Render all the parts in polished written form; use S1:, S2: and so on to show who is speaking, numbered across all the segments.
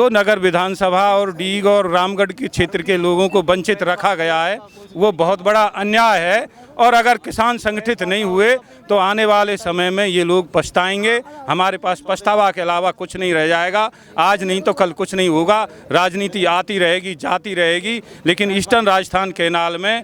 S1: तो नगर विधानसभा और डीग और रामगढ़ के क्षेत्र के लोगों को वंचित रखा गया है, वो बहुत बड़ा अन्याय है। और अगर किसान संगठित नहीं हुए तो आने वाले समय में ये लोग पछताएंगे। हमारे पास पछतावा के अलावा कुछ नहीं रह जाएगा। आज नहीं तो कल कुछ नहीं होगा। राजनीति आती रहेगी, जाती रहेगी, लेकिन ईस्टर्न राजस्थान कैनाल में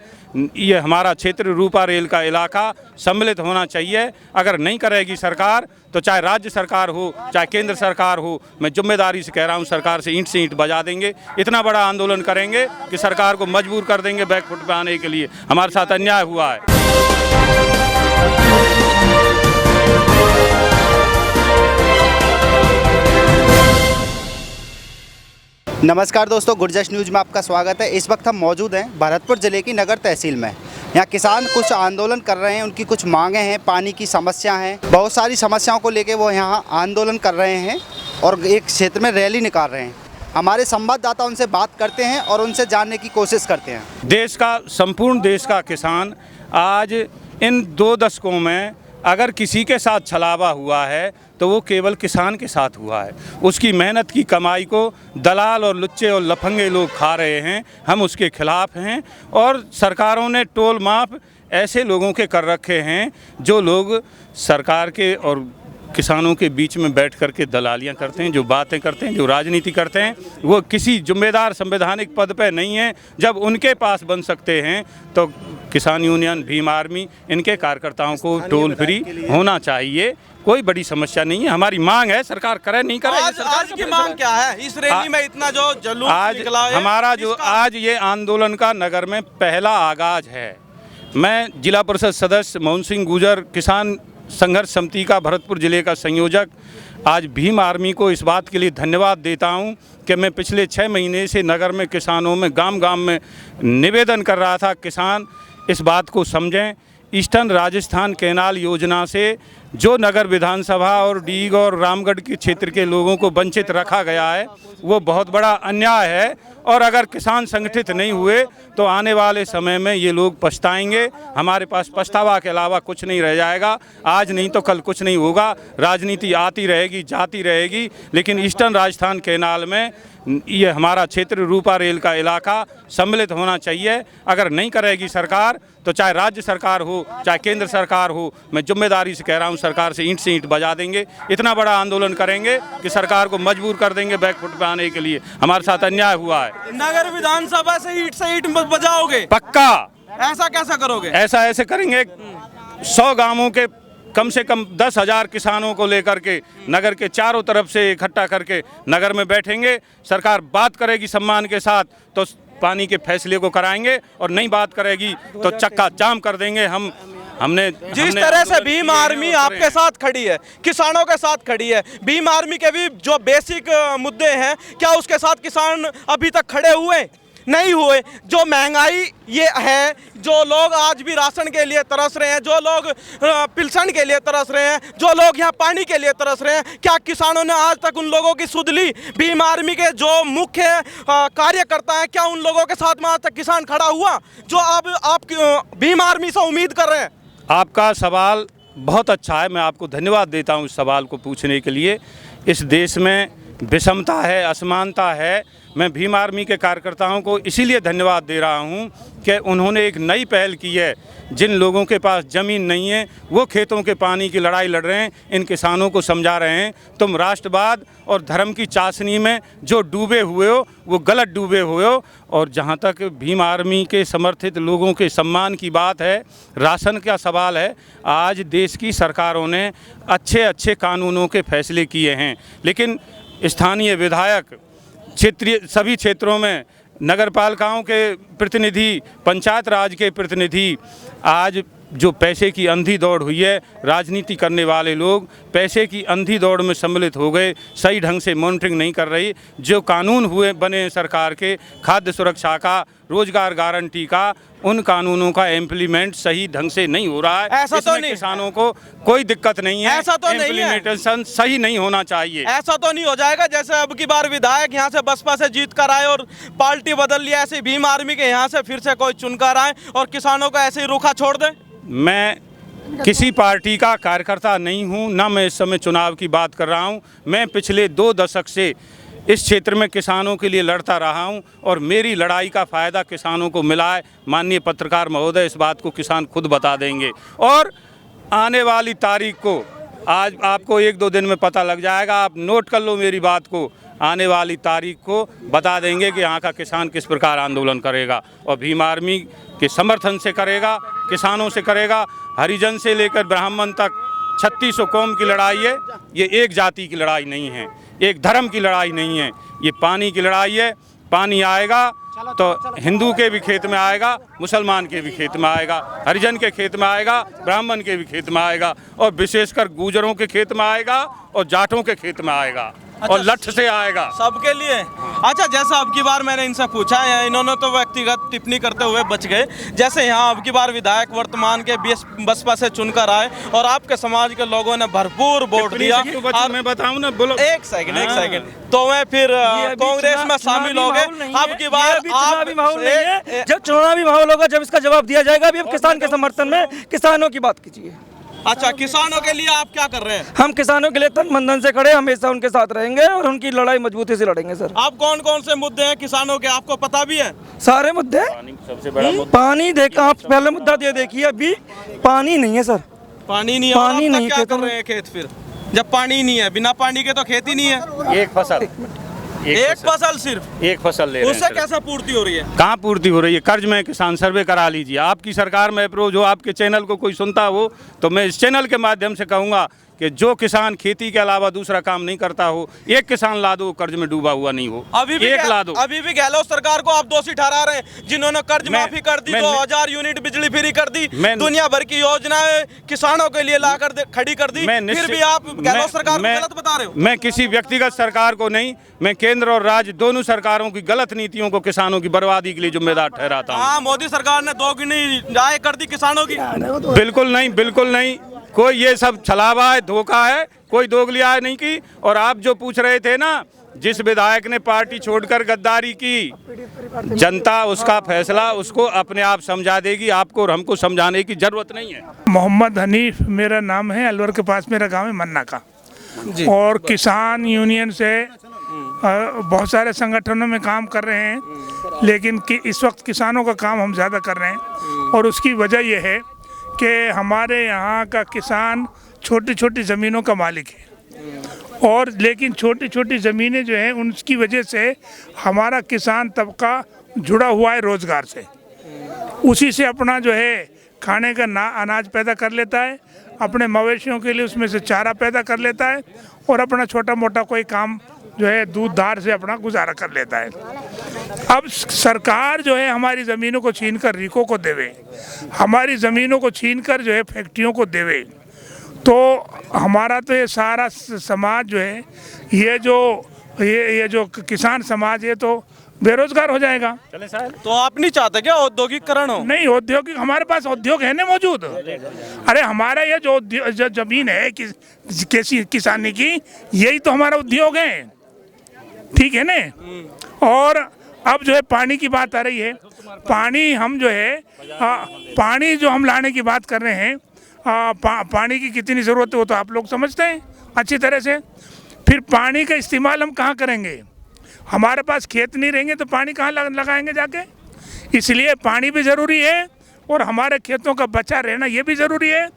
S1: ये हमारा क्षेत्र रूपा रेल का इलाका सम्मिलित होना चाहिए। अगर नहीं करेगी सरकार तो चाहे राज्य सरकार हो चाहे केंद्र सरकार हो, मैं जिम्मेदारी से कह रहा हूँ, सरकार से ईंट बजा देंगे। इतना बड़ा आंदोलन करेंगे कि सरकार को मजबूर कर देंगे बैकफुट पे आने के लिए। हमारे साथ अन्याय हुआ है।
S2: नमस्कार दोस्तों, गुरजश न्यूज़ में आपका स्वागत है। इस वक्त हम मौजूद हैं भरतपुर ज़िले की नगर तहसील में। यहाँ किसान कुछ आंदोलन कर रहे हैं, उनकी कुछ मांगें हैं, पानी की समस्या है, बहुत सारी समस्याओं को लेके वो यहाँ आंदोलन कर रहे हैं और एक क्षेत्र में रैली निकाल रहे हैं। हमारे संवाददाता उनसे बात करते हैं और उनसे जानने की कोशिश करते हैं।
S1: देश का, संपूर्ण देश का किसान आज इन 2 दशकों में अगर किसी के साथ छलावा हुआ है तो वो केवल किसान के साथ हुआ है। उसकी मेहनत की कमाई को दलाल और लुच्चे और लफंगे लोग खा रहे हैं। हम उसके खिलाफ हैं और सरकारों ने टोल माफ ऐसे लोगों के कर रखे हैं जो लोग सरकार के और किसानों के बीच में बैठ कर के दलालियाँ करते हैं, जो बातें करते हैं, जो राजनीति करते हैं। वो किसी जिम्मेदार संवैधानिक पद पे नहीं है। जब उनके पास बन सकते हैं तो किसान यूनियन, भीम आर्मी, इनके कार्यकर्ताओं को टोल फ्री होना चाहिए। कोई बड़ी समस्या नहीं है। हमारी मांग है, सरकार करे नहीं करे।
S3: आज की मांग क्या है? इस रैली में इतना जो जुलूस निकला है,
S1: हमारा जो आज ये आंदोलन का नगर में पहला आगाज है। मैं जिला परिषद सदस्य मोहन सिंह गुजर, किसान संघर्ष समिति का भरतपुर जिले का संयोजक, आज भीम आर्मी को इस बात के लिए धन्यवाद देता हूं कि मैं पिछले 6 महीने से नगर में किसानों में गांव में निवेदन कर रहा था, किसान इस बात को समझें। ईस्टर्न राजस्थान कैनाल योजना से जो नगर विधानसभा और डीग और रामगढ़ के क्षेत्र के लोगों को वंचित रखा गया है, वो बहुत बड़ा अन्याय है। और अगर किसान संगठित नहीं हुए तो आने वाले समय में ये लोग पछताएंगे। हमारे पास पछतावा के अलावा कुछ नहीं रह जाएगा। आज नहीं तो कल कुछ नहीं होगा। राजनीति आती रहेगी, जाती रहेगी, लेकिन ईस्टर्न राजस्थान कैनाल में ये हमारा क्षेत्र रूपा रेल का इलाका सम्मिलित होना चाहिए। अगर नहीं करेगी सरकार तो चाहे राज्य सरकार हो चाहे केंद्र सरकार हो, मैं जिम्मेदारी से कह रहा हूँ, सरकार से ईंट बजा देंगे। इतना बड़ा आंदोलन करेंगे कि सरकार को मजबूर कर देंगे बैकफुट पे आने के लिए। हमारे साथ अन्याय हुआ है।
S3: नगर विधानसभा से ईंट बजाओगे?
S1: पक्का।
S3: ऐसा कैसा करोगे?
S1: ऐसे करेंगे। 100 गांवों के कम से कम 10,000 किसानों को लेकर के नगर के चारों तरफ से इकट्ठा करके नगर में बैठेंगे। सरकार बात करेगी सम्मान के साथ तो पानी के फैसले को कराएंगे, और नहीं बात करेगी तो चक्का जाम कर देंगे। हमने
S3: जिस तरह से भीम आर्मी आपके साथ खड़ी है, किसानों के साथ खड़ी है, भीम आर्मी के भी जो बेसिक मुद्दे हैं, क्या उसके साथ किसान अभी तक खड़े हुए नहीं हुए? जो महंगाई ये है, जो लोग आज भी राशन के लिए तरस रहे हैं, जो लोग पिलसन के लिए तरस रहे हैं, जो लोग यहाँ पानी के लिए तरस रहे हैं, क्या किसानों ने आज तक उन लोगों की सुध ली? भीम आर्मी के जो मुख्य कार्यकर्ता हैं, क्या उन लोगों के साथ में आज तक किसान खड़ा हुआ जो अब आप भीम आर्मी से उम्मीद कर रहे हैं?
S1: आपका सवाल बहुत अच्छा है। मैं आपको धन्यवाद देता हूँ इस सवाल को पूछने के लिए। इस देश में विषमता है, असमानता है। मैं भीम आर्मी के कार्यकर्ताओं को इसीलिए धन्यवाद दे रहा हूं कि उन्होंने एक नई पहल की है। जिन लोगों के पास ज़मीन नहीं है वो खेतों के पानी की लड़ाई लड़ रहे हैं। इन किसानों को समझा रहे हैं, तुम राष्ट्रवाद और धर्म की चाशनी में जो डूबे हुए हो वो गलत डूबे हुए हो। और जहां तक भीम आर्मी के समर्थित लोगों के सम्मान की बात है, राशन का सवाल है, आज देश की सरकारों ने अच्छे कानूनों के फैसले किए हैं, लेकिन स्थानीय विधायक, क्षेत्रीय सभी क्षेत्रों में नगर पालिकाओं के प्रतिनिधि, पंचायत राज के प्रतिनिधि, आज जो पैसे की अंधी दौड़ हुई है, राजनीति करने वाले लोग पैसे की अंधी दौड़ में सम्मिलित हो गए, सही ढंग से मॉनिटरिंग नहीं कर रही। जो कानून हुए बने सरकार के, खाद्य सुरक्षा का, रोजगार गारंटी का, उन कानूनों का इम्प्लीमेंट सही ढंग से नहीं हो रहा है।
S3: ऐसा तो नहीं,
S1: किसानों को कोई दिक्कत नहीं है।
S3: ऐसा तो नहीं है,
S1: इम्प्लीमेंटेशन सही नहीं होना चाहिए।
S3: ऐसा तो नहीं हो जाएगा जैसे अब की बार विधायक यहाँ से बसपा से जीत कर आए और पार्टी बदल लिया, ऐसे भीम आर्मी के यहाँ से फिर से कोई चुनकर आए और किसानों को ऐसे ही रूखा छोड़ दे?
S1: मैं किसी पार्टी का कार्यकर्ता नहीं हूं, ना मैं इस समय चुनाव की बात कर रहा हूं। मैं पिछले 2 दशक से इस क्षेत्र में किसानों के लिए लड़ता रहा हूं और मेरी लड़ाई का फ़ायदा किसानों को मिला है। माननीय पत्रकार महोदय, इस बात को किसान खुद बता देंगे और आने वाली तारीख को आज आपको 1-2 दिन में पता लग जाएगा। आप नोट कर लो मेरी बात को, आने वाली तारीख को बता देंगे कि यहाँ का किसान किस प्रकार आंदोलन करेगा और भीम आर्मी के समर्थन से करेगा, किसानों से करेगा। हरिजन से लेकर ब्राह्मण तक 3600 कौम की लड़ाई है। ये एक जाति की लड़ाई नहीं है, एक धर्म की लड़ाई नहीं है, ये पानी की लड़ाई है। पानी आएगा तो हिंदू के भी खेत में आएगा, मुसलमान के भी खेत में आएगा, हरिजन के खेत में आएगा, ब्राह्मण के भी खेत में आएगा और विशेषकर गुजरों के खेत में आएगा और जाटों के खेत में आएगा और लठ से आएगा
S3: सबके लिए। अच्छा, जैसा अब की बार मैंने इनसे पूछा है, इन्होंने तो व्यक्तिगत टिप्पणी करते हुए बच गए। जैसे यहाँ अब की बार विधायक वर्तमान के बसपा से चुनकर आए और आपके समाज के लोगों ने भरपूर वोट दिया।
S1: मैं बताऊं ना, बोलो
S3: एक सेकंड। तो मैं फिर कांग्रेस में शामिल हो गए। अब की बार
S4: चुनावी माहौल नहीं है। जब चुनावी माहौल होगा, जब इसका जवाब दिया जाएगा। अभी अब किसान के समर्थन में किसानों की बात कीजिए।
S3: अच्छा, किसानों के लिए आप क्या कर रहे हैं?
S4: हम किसानों के लिए तन मन धन से खड़े, हमेशा उनके साथ रहेंगे और उनकी लड़ाई मजबूती से लड़ेंगे सर।
S3: आप कौन कौन से मुद्दे हैं किसानों के, आपको पता भी है?
S4: सारे मुद्दे।
S1: सबसे बड़ा
S4: पानी देखा आप, पहले मुद्दा दे देखिए, अभी पानी नहीं है सर।
S3: पानी नहीं है,
S4: पानी नहीं,
S3: क्या कर रहे हैं खेत फिर जब पानी नहीं है? बिना पानी के तो खेती नहीं है।
S1: एक फसल,
S3: एक फसल, सिर्फ
S1: एक फसल ले रहे हैं।
S3: उससे कैसा पूर्ति हो रही है?
S1: कहाँ पूर्ति हो रही है? कर्ज में किसान सर्वे करा लीजिए। आपकी सरकार में अप्रोच हो, आपके चैनल को कोई सुनता हो तो मैं इस चैनल के माध्यम से कहूँगा कि जो किसान खेती के अलावा दूसरा काम नहीं करता हो, एक किसान ला दो कर्ज में डूबा हुआ नहीं हो,
S3: अभी भी
S1: एक ला दो।
S3: अभी भी गहलोत सरकार को आप दोषी ठहरा रहे हैं, जिन्होंने कर्ज माफी कर दी, 2000 यूनिट बिजली फ्री कर दी, दुनिया भर की योजनाएं किसानों के लिए लाकर खड़ी कर दी, फिर भी आप गहलोत सरकार को गलत बता रहे हो।
S1: मैं किसी व्यक्तिगत सरकार को नहीं, मैं केंद्र और राज्य दोनों सरकारों की गलत नीतियों को किसानों की बर्बादी के लिए जिम्मेदार ठहराता हूँ।
S3: हाँ, मोदी सरकार ने दोगुनी आय कर दी किसानों की।
S1: बिल्कुल नहीं, बिल्कुल नहीं। कोई ये सब छलावा है, धोखा है, कोई दोगली आय नहीं की। और आप जो पूछ रहे थे ना, जिस विधायक ने पार्टी छोड़कर गद्दारी की, जनता उसका फैसला उसको अपने आप समझा देगी। आपको और हमको समझाने की जरूरत नहीं है।
S5: मोहम्मद हनीफ मेरा नाम है, अलवर के पास मेरा गांव है मन्ना का। और किसान यूनियन से बहुत सारे संगठनों में काम कर रहे हैं, लेकिन कि इस वक्त किसानों का काम हम ज़्यादा कर रहे हैं। और उसकी वजह यह है कि हमारे यहाँ का किसान छोटी छोटी ज़मीनों का मालिक है, और लेकिन छोटी छोटी ज़मीनें जो हैं उनकी वजह से हमारा किसान तबका जुड़ा हुआ है रोज़गार से। उसी से अपना जो है खाने का अनाज पैदा कर लेता है, अपने मवेशियों के लिए उसमें से चारा पैदा कर लेता है और अपना छोटा मोटा कोई काम जो है दूध धार से अपना गुजारा कर लेता है। अब सरकार जो है हमारी ज़मीनों को छीनकर रिको को देवे, हमारी ज़मीनों को छीनकर जो है फैक्ट्रियों को देवे, तो हमारा तो ये सारा समाज जो है, ये जो किसान समाज है तो बेरोजगार हो जाएगा।
S3: तो आप नहीं चाहते क्या औद्योगिकरण हो?
S5: नहीं, औद्योगिक हमारे पास उद्योग है ना मौजूद। अरे हमारा ये जो जमीन है किसानी की, यही तो हमारा उद्योग है, ठीक है ना। और अब जो है पानी की बात आ रही है, पानी हम जो है पानी जो हम लाने की बात कर रहे हैं, पानी की कितनी ज़रूरत है वो तो आप लोग समझते हैं अच्छी तरह से। फिर पानी का इस्तेमाल हम कहाँ करेंगे? हमारे पास खेत नहीं रहेंगे तो पानी कहाँ लगाएंगे जाके? इसलिए पानी भी ज़रूरी है और हमारे खेतों का बचा रहना ये भी ज़रूरी है,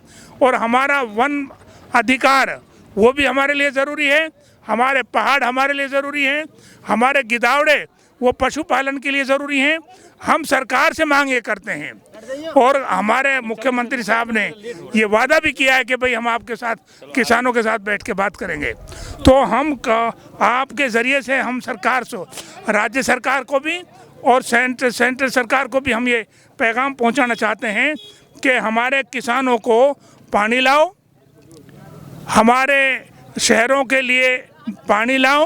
S5: और हमारा वन अधिकार वो भी हमारे लिए ज़रूरी है, हमारे पहाड़ हमारे लिए ज़रूरी हैं, हमारे गिदावड़े वो पशुपालन के लिए ज़रूरी हैं। हम सरकार से मांग ये करते हैं, और हमारे मुख्यमंत्री साहब ने ये वादा भी किया है कि भाई हम आपके साथ किसानों के साथ बैठ के बात करेंगे। तो हम आपके ज़रिए से हम सरकार से, राज्य सरकार को भी और सेंट्रल सरकार को भी हम ये पैगाम पहुंचाना चाहते हैं कि हमारे किसानों को पानी लाओ, हमारे शहरों के लिए पानी लाओ,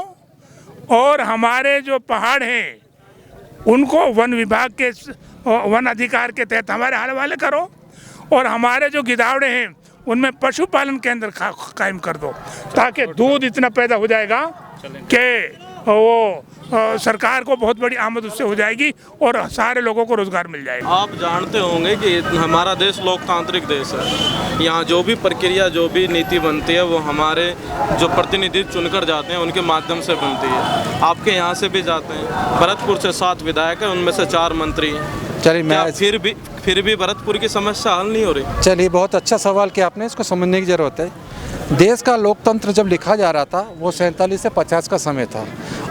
S5: और हमारे जो पहाड़ हैं उनको वन विभाग के वन अधिकार के तहत हमारे हवाले करो, और हमारे जो गिदावड़े हैं उनमें पशुपालन केंद्र कायम कर दो, ताकि दूध इतना पैदा हो जाएगा कि वो सरकार को बहुत बड़ी आमद उससे हो जाएगी और सारे लोगों को रोजगार मिल जाएगा।
S3: आप जानते होंगे कि हमारा देश लोकतांत्रिक देश है। यहाँ जो भी प्रक्रिया, जो भी नीति बनती है वो हमारे जो प्रतिनिधि चुनकर जाते हैं उनके माध्यम से बनती है। आपके यहाँ से भी जाते हैं। भरतपुर से 7 विधायक हैं, उनमें से 4 मंत्री हैं।
S6: चलिए
S3: क्या
S6: मैं
S3: फिर भी भरतपुर की समस्या हल नहीं हो रही?
S6: चलिए बहुत अच्छा सवाल किया आपने, इसको समझने की ज़रूरत है। देश का लोकतंत्र जब लिखा जा रहा था वो 47 से 50 का समय था।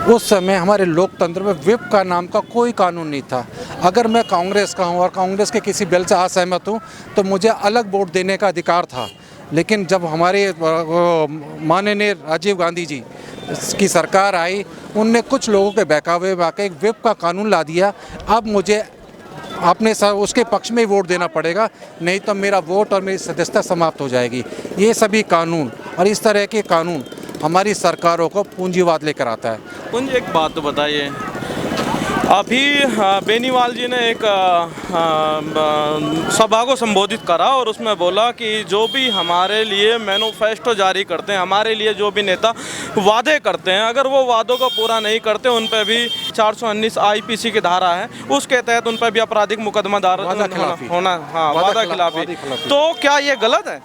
S6: उस समय हमारे लोकतंत्र में व्हिप का नाम का कोई कानून नहीं था। अगर मैं कांग्रेस का हूँ और कांग्रेस के किसी बिल से असहमत हूँ तो मुझे अलग वोट देने का अधिकार था। लेकिन जब हमारे माननीय राजीव गांधी जी की सरकार आई, उनने कुछ लोगों के बहकावे में आके एक व्हिप का कानून ला दिया। अब मुझे अपने उसके पक्ष में ही वोट देना पड़ेगा, नहीं तो मेरा वोट और मेरी सदस्यता समाप्त हो जाएगी। ये सभी कानून और इस तरह के कानून हमारी सरकारों को पूंजीवाद लेकर आता है।
S3: मुझे एक बात तो बताइए, अभी बेनीवाल जी ने एक सभा को संबोधित करा और उसमें बोला कि जो भी हमारे लिए मैनिफेस्टो जारी करते हैं, हमारे लिए जो भी नेता वादे करते हैं, अगर वो वादों को पूरा नहीं करते उन पर भी 419 IPC की धारा है, उसके तहत उन पर भी आपराधिक मुकदमा होना। हाँ, वादा खिलाफी। तो क्या ये गलत है?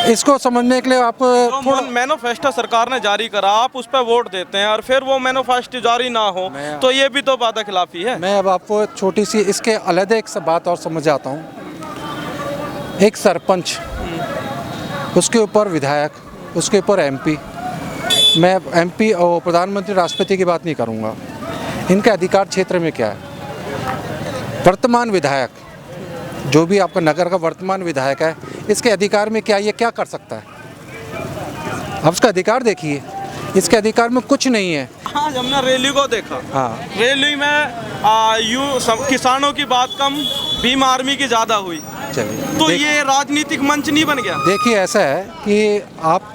S6: इसको समझने के लिए आप
S3: थोड़ा मैनिफेस्टो सरकार ने जारी करा, आप उस पर वोट देते हैं और फिर वो मैनिफेस्टो जारी ना हो तो ये भी तो वादा खिलाफी है।
S6: मैं अब आपको छोटी सी इसके अलग एक बात और समझाता हूँ। एक सरपंच, उसके ऊपर विधायक, उसके ऊपर MP। मैं MP और प्रधानमंत्री राष्ट्रपति की बात नहीं करूँगा। इनके अधिकार क्षेत्र में क्या है? वर्तमान विधायक, जो भी आपका नगर का वर्तमान विधायक है, इसके अधिकार में क्या, ये क्या कर सकता है? आप उसका अधिकार देखिए, इसके अधिकार में कुछ नहीं है।
S3: आज हमने रैली को देखा।
S6: हाँ,
S3: रैली में किसानों की बात कम, भीम आर्मी की ज़्यादा हुई।
S6: चलिए
S3: तो ये राजनीतिक मंच नहीं बन गया?
S6: देखिए ऐसा है कि आप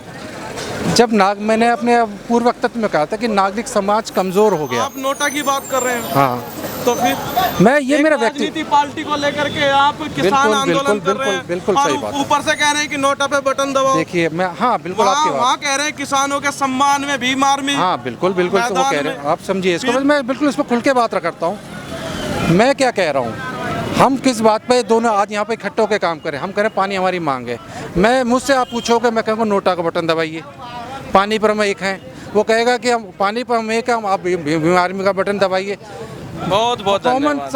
S6: जब मैंने अपने पूर्व वक्तव्य में कहा था कि नागरिक समाज कमज़ोर हो गया।
S3: आप नोटा की बात कर रहे हैं।
S6: हाँ,
S3: तो फिर
S6: मैं ये मेरा
S3: राजनीति पार्टी को लेकर के आप किसान आंदोलन कर रहे हैं।
S6: बिल्कुल सही बात।
S3: ऊपर से कह रहे हैं कि नोटा पे बटन दबाओ।
S6: देखिए मैं, हाँ बिल्कुल आपकी बात।
S3: वहाँ कह रहे हैं किसानों के सम्मान में भीम आर्मी।
S6: हाँ बिल्कुल तो वो कह रहे हैं, आप समझिए इसको। मैं बिल्कुल इस पर खुल के बात करता हूँ। मैं क्या कह रहा हूँ, हम किस बात पे दोनों आज यहाँ पे इकट्ठे होकर काम करें? हम करें पानी हमारी मांग है। मैं मुझसे आप पूछोगे, मैं कहूँगा नोटा का बटन दबाइए, पानी पर हम एक हैं। वो कहेगा कि हम पानी पर हम एक हैं, आप भीम आर्मी का बटन दबाइए।
S3: बहुत बहुत धन्यवाद।